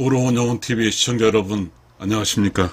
오로온 영혼TV 시청자 여러분, 안녕하십니까?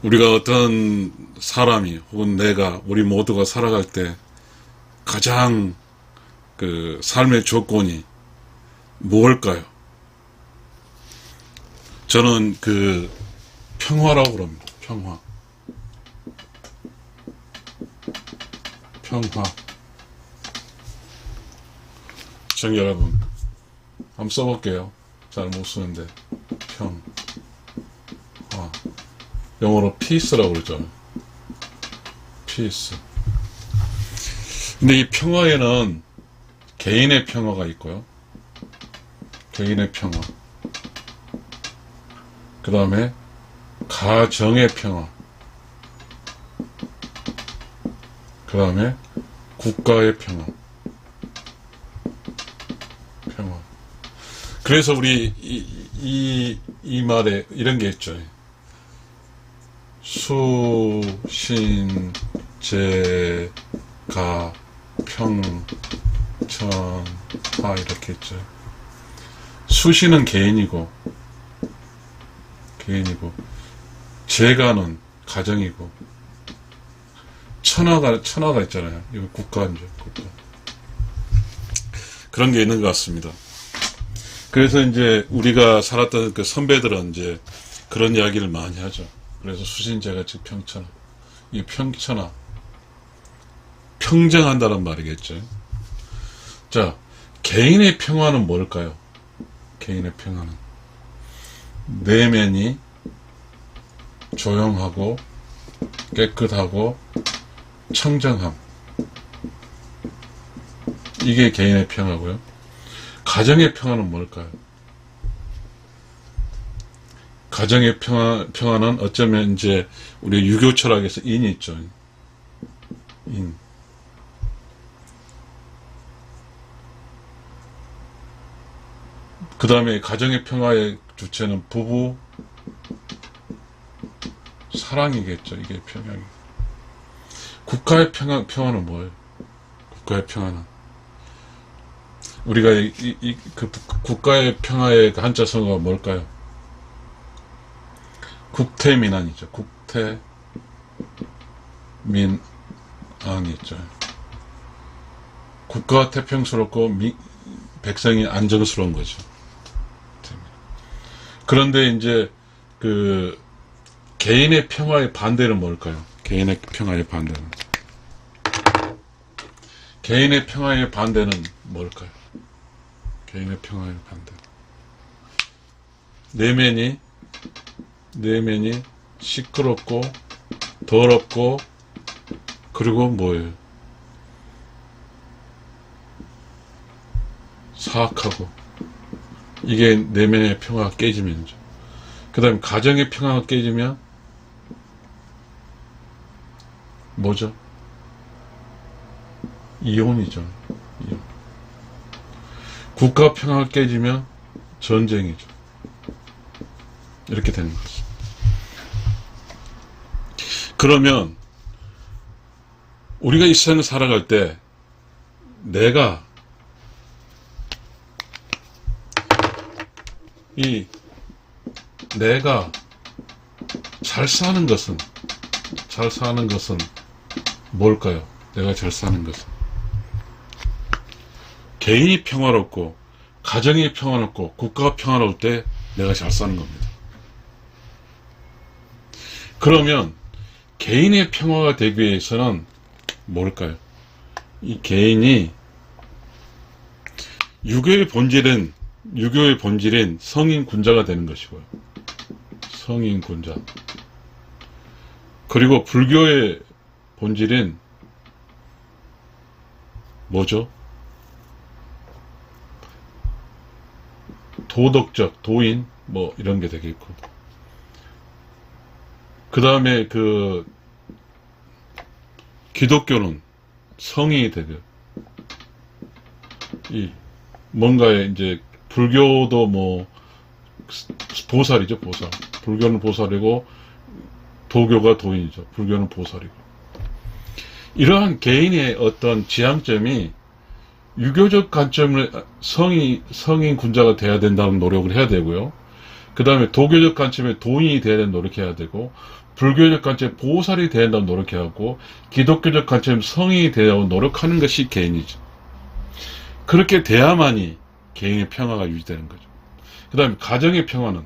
우리가 어떤 사람이 혹은 내가 우리 모두가 살아갈 때 가장 그 삶의 조건이 무엇일까요? 저는 그 평화라고 그럽니다. 평화. 시청자 여러분, 한번 써볼게요. 잘 못 쓰는데. 영어로 peace라고 그러죠. peace. 근데 이 평화에는 개인의 평화가 있고요. 개인의 평화. 그 다음에 가정의 평화. 그 다음에 국가의 평화. 그래서 우리 이 말에 이런 게 있죠. 수, 신, 제, 가, 평, 천, 하 이렇게 있죠. 수신은 개인이고 제가는 가정이고 천하가 있잖아요. 이거 국가죠. 국가. 그런 게 있는 것 같습니다. 그래서 이제 우리가 살았던 그 선배들은 이제 그런 이야기를 많이 하죠. 그래서 수신제가 즉 평천하. 이 평천하. 평정한다는 말이겠죠. 자, 개인의 평화는 뭘까요? 개인의 평화는 내면이 조용하고 깨끗하고 청정함. 이게 개인의 평화고요. 가정의 평화는 뭘까요? 가정의 평화는 어쩌면 이제 우리 유교 철학에서 인이 있죠. 인. 그 다음에 가정의 평화의 주체는 부부 사랑이겠죠. 이게 평화이. 국가의 평화는 뭐예요? 국가의 평화는 우리가 그 국가의 평화의 한자성어가 뭘까요? 국태민안이죠. 국태민안이죠. 국가가 태평스럽고 백성이 안정스러운 거죠. 그런데 이제 그 개인의 평화의 반대는 뭘까요? 개인의 평화의 반대는 뭘까요? 개인의 평화의 반대. 내면이 시끄럽고 더럽고 그리고 뭐예요? 사악하고. 이게 내면의 평화가 깨지면죠. 그 다음에 가정의 평화가 깨지면 뭐죠? 이혼이죠. 이혼. 국가 평화가 깨지면 전쟁이죠. 이렇게 되는 거죠. 그러면 우리가 이 세상을 살아갈 때 내가 잘 사는 것은 뭘까요? 내가 잘 사는 것은 개인이 평화롭고 가정이 평화롭고 국가가 평화로울 때 내가 잘 사는 겁니다. 그러면 개인의 평화가 되기 위해서는 뭘까요? 이 개인이 유교의 본질인 성인군자가 되는 것이고요. 성인군자. 그리고 불교의 본질인 뭐죠? 도덕적, 도인, 뭐 이런 게 되겠고. 그 다음에 그 기독교는 성이 되고, 뭔가에 이제 불교도 뭐 보살이죠, 보살. 불교는 보살이고 도교가 도인이죠. 불교는 보살이고. 이러한 개인의 어떤 지향점이 유교적 관점을 성인 군자가 돼야 된다는 노력을 해야 되고요. 그 다음에 도교적 관점에 도인이 돼야 되는 노력해야 되고, 불교적 관점에 보살이 돼야 된다는 노력해야 하고, 기독교적 관점에 성인이 되야 노력하는 것이 개인이죠. 그렇게 돼야만이 개인의 평화가 유지되는 거죠. 그 다음에 가정의 평화는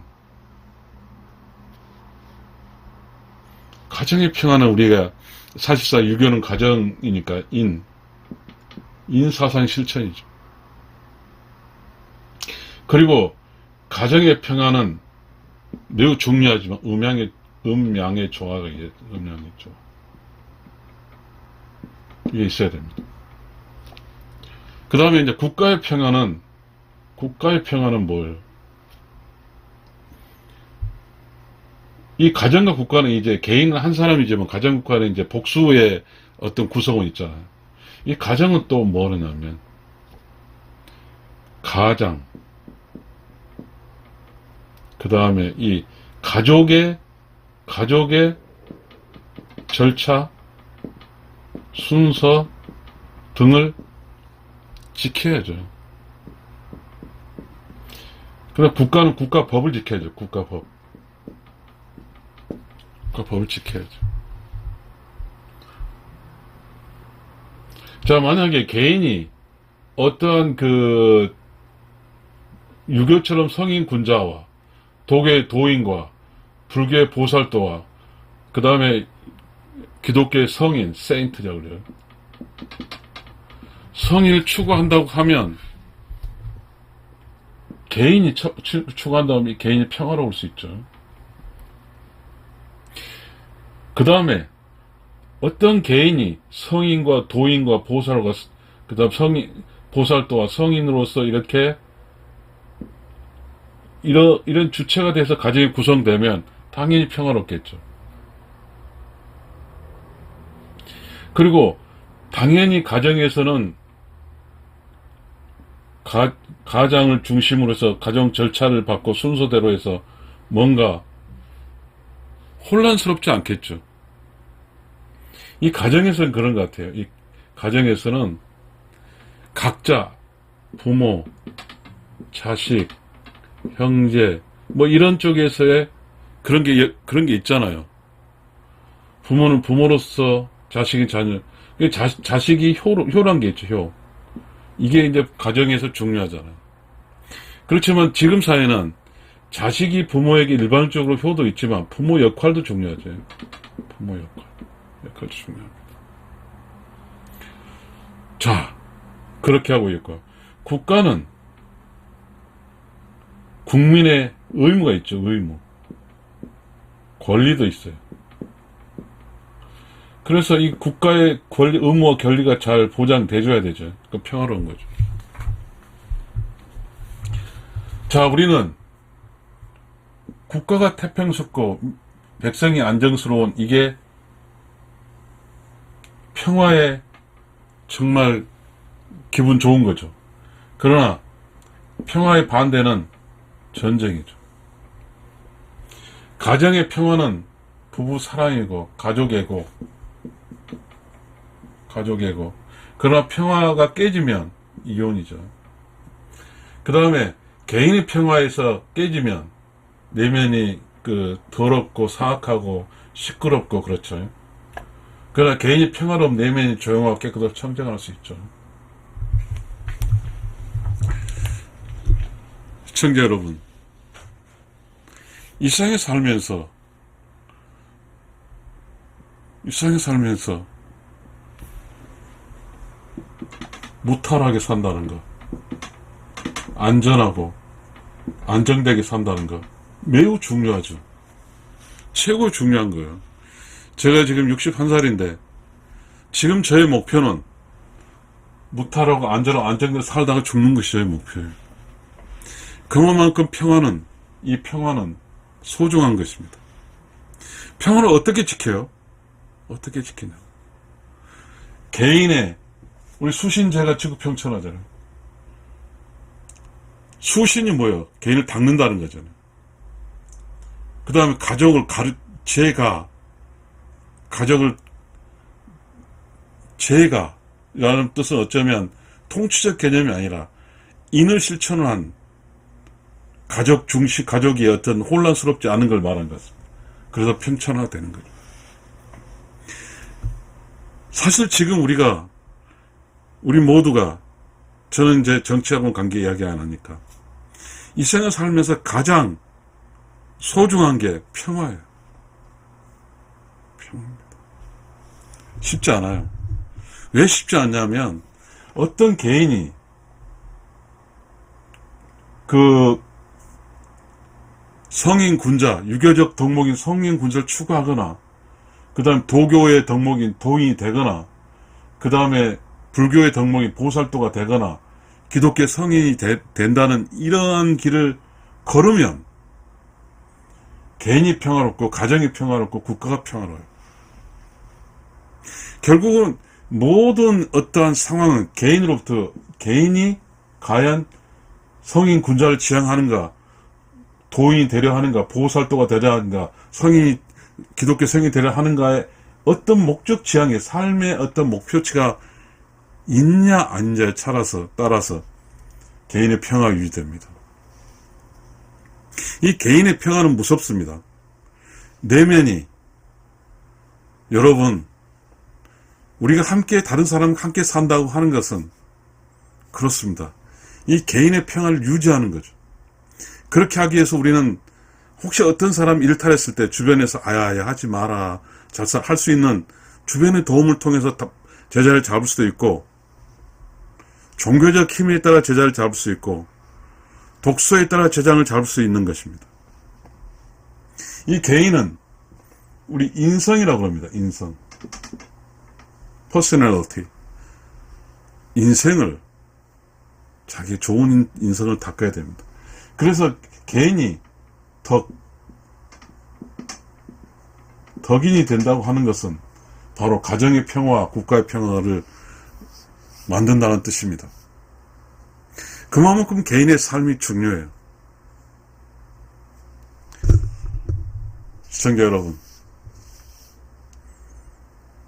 우리가 사실상 유교는 가정이니까 인사상 실천이죠. 그리고 가정의 평화는 매우 중요하지만 음양의 조화가 음양의 조화 이게 있어야 됩니다. 그 다음에 이제 국가의 평화는 뭐예요? 이 가정과 국가는 이제 개인은 한 사람이지만 가정 국가는 이제 복수의 어떤 구성은 있잖아요. 이 가정은 또 뭐냐면 가장, 그 다음에 이 가족의 절차, 순서 등을 지켜야죠. 그럼 국가는 국가법을 지켜야죠. 국가법을 지켜야죠. 자, 만약에 개인이 어떠한 유교처럼 성인 군자와 도교의 도인과 불교의 보살도와 그 다음에 기독교의 성인, 세인트라고 그래요. 성인을 추구한다고 하면 개인이 추구한다면 개인이 평화로울 수 있죠. 그 다음에 어떤 개인이 성인과 도인과 보살과 그 다음 보살도와 성인으로서 이렇게 이런 주체가 돼서 가정이 구성되면 당연히 평화롭겠죠. 그리고 당연히 가정에서는 가장을 중심으로 해서 가정 절차를 받고 순서대로 해서 뭔가 혼란스럽지 않겠죠. 이 가정에서는 그런 것 같아요. 이 가정에서는 각자 부모, 자식, 형제 뭐 이런 쪽에서의 그런 게 있잖아요. 부모는 부모로서, 자식이 자녀, 자식이 효란 게 있죠. 효. 이게 이제 가정에서 중요하잖아요. 그렇지만 지금 사회는 자식이 부모에게 일반적으로 효도 있지만 부모 역할도 중요하죠. 부모 역할도 중요합니다. 자, 그렇게 하고 있고, 국가는 국민의 의무가 있죠. 의무, 권리도 있어요. 그래서 이 국가의 의무와 권리가 잘 보장돼줘야 되죠. 그 평화로운 거죠. 자, 우리는 국가가 태평스럽고 백성이 안정스러운 이게 평화에 정말 기분 좋은 거죠. 그러나 평화의 반대는 전쟁이죠. 가정의 평화는 부부 사랑이고 가족애고. 그러나 평화가 깨지면 이혼이죠. 그 다음에 개인의 평화에서 깨지면 내면이 더럽고 사악하고 시끄럽고 그렇죠. 그러나 개인이 평화로움 내면이 조용하고 깨끗하고 청정할 수 있죠. 시청자 여러분, 이 세상에 살면서 무탈하게 산다는 거, 안전하고 안정되게 산다는 거 매우 중요하죠. 최고 중요한 거예요. 제가 지금 61살인데 지금 저의 목표는 무탈하고 안전하고 안정되게 살다가 죽는 것이 저의 목표예요. 그만큼 이 평화는 소중한 것입니다. 평화를 어떻게 지켜요? 어떻게 지키냐? 개인의, 우리 수신제가 지구평천하잖아요. 수신이 뭐예요? 개인을 닦는다는 거잖아요. 그 다음에 가족을 라는 뜻은 어쩌면 통치적 개념이 아니라 인을 실천을 한 가족 중심, 가족이 어떤 혼란스럽지 않은 걸 말한 것입니다. 그래서 평천화되는 거죠. 사실 지금 우리 모두가, 저는 이제 정치하고는 관계 이야기 안 하니까, 이 생을 살면서 가장 소중한 게 평화예요. 평화입니다. 쉽지 않아요. 왜 쉽지 않냐면, 어떤 개인이 그 성인 군자, 유교적 덕목인 성인 군자를 추구하거나, 그 다음 도교의 덕목인 도인이 되거나, 그 다음에 불교의 덕목인 보살도가 되거나, 기독교 성인이 된다는 이러한 길을 걸으면 개인이 평화롭고 가정이 평화롭고 국가가 평화로워요. 결국은 모든 어떠한 상황은 개인으로부터, 개인이 과연 성인 군자를 지향하는가, 도인이 되려 하는가, 보살도가 되려 하는가, 기독교 성인이 되려 하는가에 어떤 목적 지향의 삶의 어떤 목표치가 있냐 아니냐에 따라서 개인의 평화가 유지됩니다. 이 개인의 평화는 무섭습니다. 내면이, 여러분, 우리가 함께, 다른 사람과 함께 산다고 하는 것은 그렇습니다. 이 개인의 평화를 유지하는 거죠. 그렇게 하기 위해서 우리는 혹시 어떤 사람 일탈했을 때 주변에서 아야 하지 마라, 할 수 있는 주변의 도움을 통해서 제자를 잡을 수도 있고, 종교적 힘에 따라 제자를 잡을 수 있고, 독서에 따라 제자를 잡을 수 있는 것입니다. 이 개인은 우리 인성이라고 합니다. 인성, personality, 인생을, 자기 좋은 인성을 닦아야 됩니다. 그래서 개인이 덕인이 된다고 하는 것은 바로 가정의 평화와 국가의 평화를 만든다는 뜻입니다. 그만큼 개인의 삶이 중요해요. 시청자 여러분,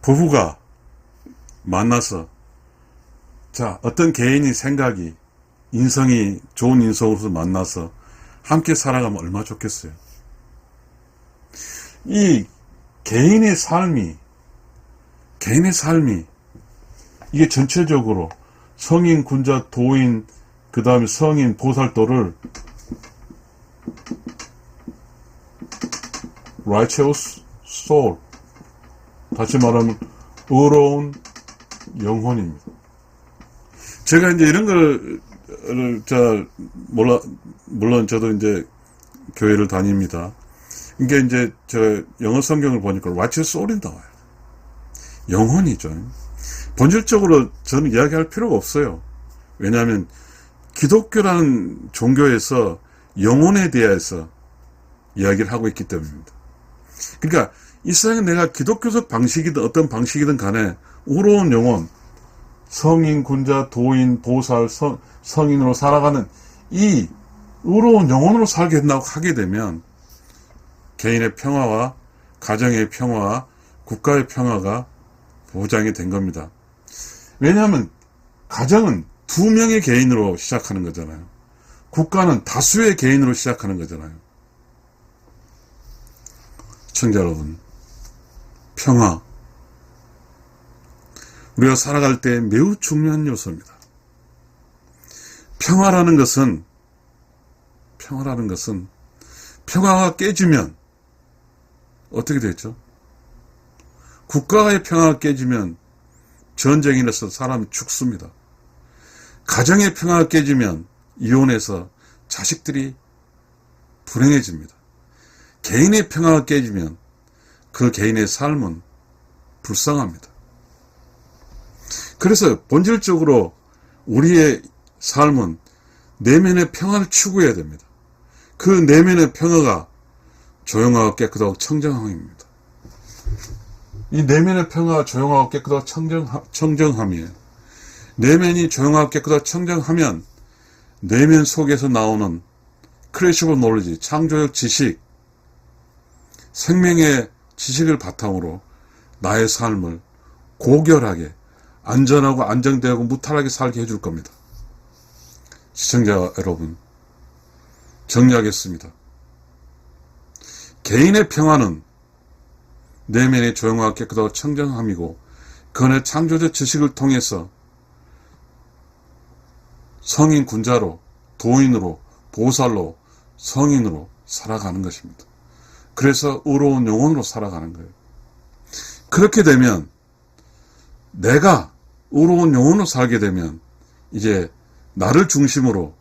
부부가 만나서, 어떤 개인이 생각이, 인성이 좋은 인성으로서 만나서 함께 살아가면 얼마나 좋겠어요. 이 개인의 삶이 이게 전체적으로 성인, 군자, 도인, 그 다음에 성인, 보살도를 righteous soul, 다시 말하면 의로운 영혼입니다. 제가 이제 이런 걸 물론 저도 이제 교회를 다닙니다. 이게 이제 저 영어 성경을 보니까 righteous soul이 나와요. 영혼이죠. 본질적으로 저는 이야기할 필요가 없어요. 왜냐하면 기독교라는 종교에서 영혼에 대해서 이야기를 하고 있기 때문입니다. 그러니까 이 세상에 내가 기독교적 방식이든 어떤 방식이든 간에 의로운 영혼, 성인, 군자, 도인, 보살, 성인으로 살아가는 이 의로운 영혼으로 살게 된다고 하게 되면 개인의 평화와 가정의 평화와 국가의 평화가 보장이 된 겁니다. 왜냐하면 가정은 2명의 개인으로 시작하는 거잖아요. 국가는 다수의 개인으로 시작하는 거잖아요. 시청자 여러분, 평화, 우리가 살아갈 때 매우 중요한 요소입니다. 평화라는 것은 평화가 깨지면 어떻게 되죠? 국가의 평화가 깨지면 전쟁이 일어서 사람이 죽습니다. 가정의 평화가 깨지면 이혼해서 자식들이 불행해집니다. 개인의 평화가 깨지면 그 개인의 삶은 불쌍합니다. 그래서 본질적으로 우리의 삶은 내면의 평화를 추구해야 됩니다. 그 내면의 평화가 조용하고 깨끗하고 청정함입니다. 이 내면의 평화가 조용하고 깨끗하고 청정함이에요. 내면이 조용하고 깨끗하고 청정하면 내면 속에서 나오는 크리에이티브 노리지, 창조적 지식, 생명의 지식을 바탕으로 나의 삶을 고결하게, 안전하고 안정되고 무탈하게 살게 해줄 겁니다. 시청자 여러분, 정리하겠습니다. 개인의 평화는 내면의 조용하고 깨끗하고 청정함이고 그 안에 창조적 지식을 통해서 성인 군자로, 도인으로, 보살로, 성인으로 살아가는 것입니다. 그래서 의로운 영혼으로 살아가는 거예요. 그렇게 되면 내가 의로운 영혼으로 살게 되면 이제 나를 중심으로,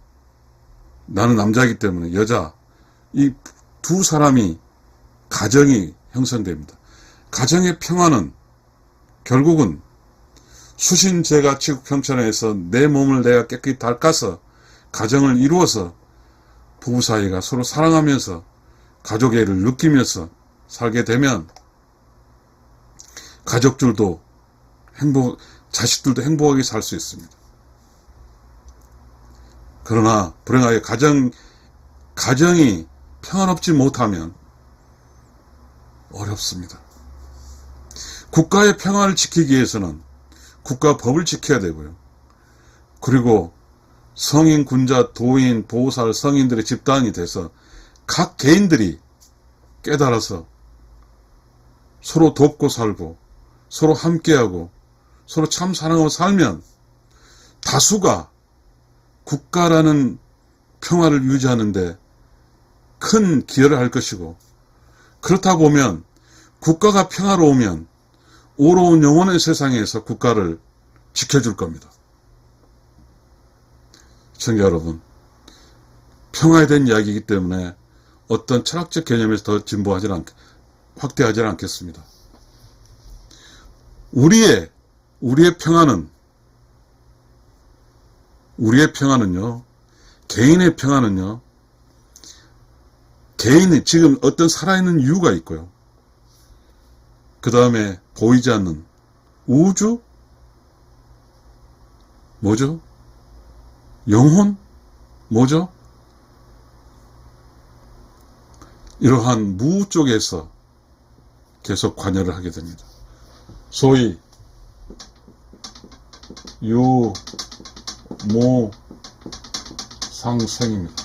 나는 남자이기 때문에 여자, 이 두 사람이 가정이 형성됩니다. 가정의 평화는 결국은 수신제가 지국평천에서 내 몸을 내가 깨끗이 닦아서 가정을 이루어서 부부 사이가 서로 사랑하면서 가족애를 느끼면서 살게 되면 가족들도 자식들도 행복하게 살 수 있습니다. 그러나 불행하게 가정이 평안롭지 못하면 어렵습니다. 국가의 평화를 지키기 위해서는 국가 법을 지켜야 되고요. 그리고 성인, 군자, 도인, 보살, 성인들의 집단이 돼서 각 개인들이 깨달아서 서로 돕고 살고 서로 함께하고 서로 참 사랑하고 살면 다수가 국가라는 평화를 유지하는데 큰 기여를 할 것이고, 그렇다 보면 국가가 평화로우면 오로운 영혼의 세상에서 국가를 지켜줄 겁니다. 시청자 여러분, 평화에 대한 이야기이기 때문에 어떤 철학적 개념에서 더 확대하지 않겠습니다. 우리의 평화는요, 개인의 평화는요, 개인이 지금 어떤 살아있는 이유가 있고요. 그 다음에 보이지 않는 우주? 뭐죠? 영혼? 뭐죠? 이러한 무 쪽에서 계속 관여를 하게 됩니다. 소위 유모상생입니다.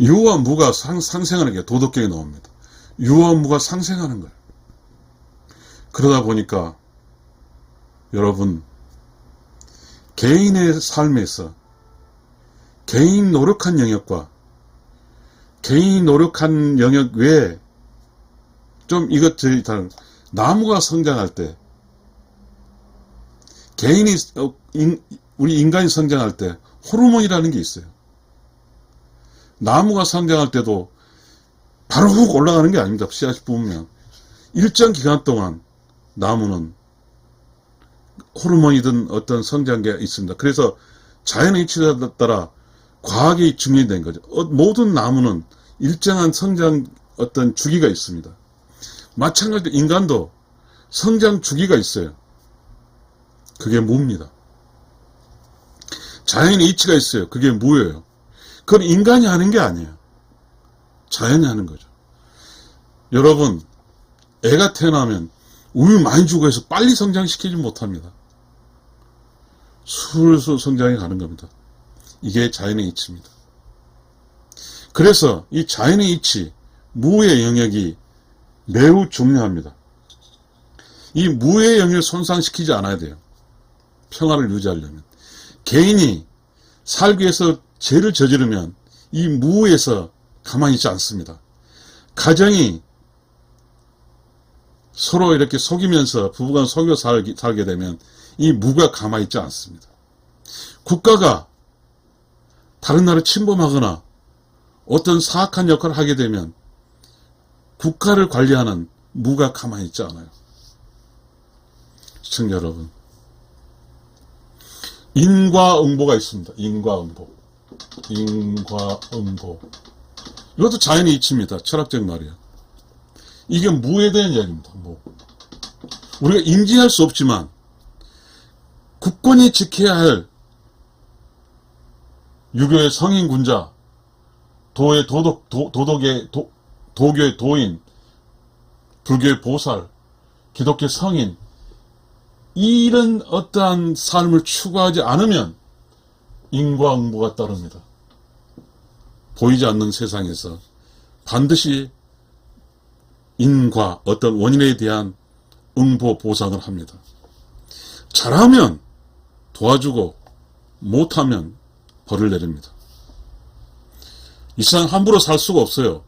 유와 무가 상생하는 게 도덕경에 나옵니다. 유와 무가 상생하는 거예요. 그러다 보니까 여러분, 개인의 삶에서 개인 노력한 영역과 개인이 노력한 영역 외에 좀 이것저것 다른, 나무가 성장할 때, 우리 인간이 성장할 때 호르몬이라는 게 있어요. 나무가 성장할 때도 바로 훅 올라가는 게 아닙니다. 씨앗이 뽑으면 일정 기간 동안 나무는 호르몬이든 어떤 성장계가 있습니다. 그래서 자연의 이치에 따라 과학이 증명된 거죠. 모든 나무는 일정한 성장 어떤 주기가 있습니다. 마찬가지로 인간도 성장 주기가 있어요. 그게 무입니다. 자연의 이치가 있어요. 그게 무예요. 그건 인간이 하는 게 아니에요. 자연이 하는 거죠. 여러분, 애가 태어나면 우유 많이 주고 해서 빨리 성장시키지 못합니다. 술술 성장해 가는 겁니다. 이게 자연의 이치입니다. 그래서 이 자연의 이치, 무의 영역이 매우 중요합니다. 이 무의 영역을 손상시키지 않아야 돼요. 평화를 유지하려면. 개인이 살기 위해서 죄를 저지르면 이 무에서 가만히 있지 않습니다. 가정이 서로 이렇게 속이면서 부부간 속여 살게 되면 이 무가 가만히 있지 않습니다. 국가가 다른 나라를 침범하거나 어떤 사악한 역할을 하게 되면 국가를 관리하는 무가 가만히 있지 않아요. 시청자 여러분, 인과응보가 있습니다. 인과응보. 이것도 자연의 이치입니다. 철학적 말이에요. 이게 무에 대한 이야기입니다. 무. 우리가 인지할 수 없지만 국권이 지켜야 할 유교의 성인 군자, 도교의 도인, 불교의 보살, 기독교 성인, 이런 어떠한 삶을 추구하지 않으면 인과응보가 따릅니다. 보이지 않는 세상에서 반드시 인과, 어떤 원인에 대한 응보 보상을 합니다. 잘하면 도와주고 못하면 벌을 내립니다. 이 세상 함부로 살 수가 없어요.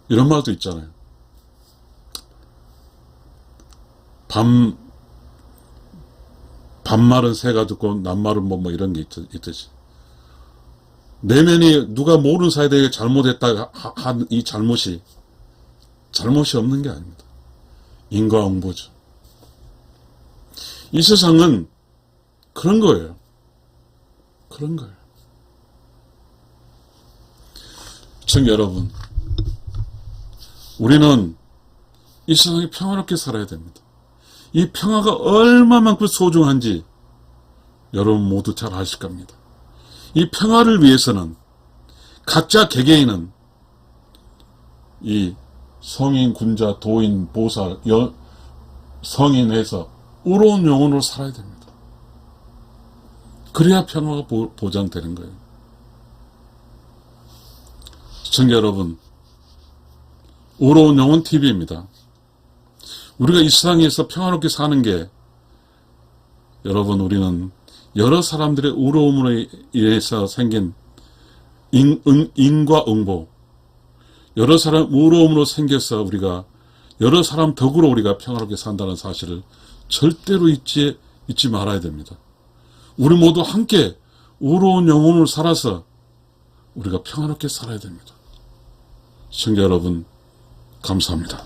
이런 말도 있잖아요. 반말은 새가 듣고 낱말은 뭐 이런 게 있듯이. 내면이 누가 모르는 사이에 잘못했다 한 이 잘못이 없는 게 아닙니다. 인과응보죠. 이 세상은 그런 거예요. 그런 거예요. 시청자 여러분, 우리는 이 세상에 평화롭게 살아야 됩니다. 이 평화가 얼마만큼 소중한지 여러분 모두 잘 아실 겁니다. 이 평화를 위해서는 각자 개개인은 이 성인, 군자, 도인, 보살, 성인에서 의로운 영혼으로 살아야 됩니다. 그래야 평화가 보장되는 거예요. 시청자 여러분, 의로운 영혼 TV입니다. 우리가 이 세상에서 평화롭게 사는 게, 여러분, 우리는 여러 사람들의 의로움으로 인해서 생긴 인과응보, 여러 사람 의로움으로 생겨서 우리가 여러 사람 덕으로 우리가 평화롭게 산다는 사실을 절대로 잊지 말아야 됩니다. 우리 모두 함께 의로운 영혼을 살아서 우리가 평화롭게 살아야 됩니다. 시청자 여러분, 감사합니다.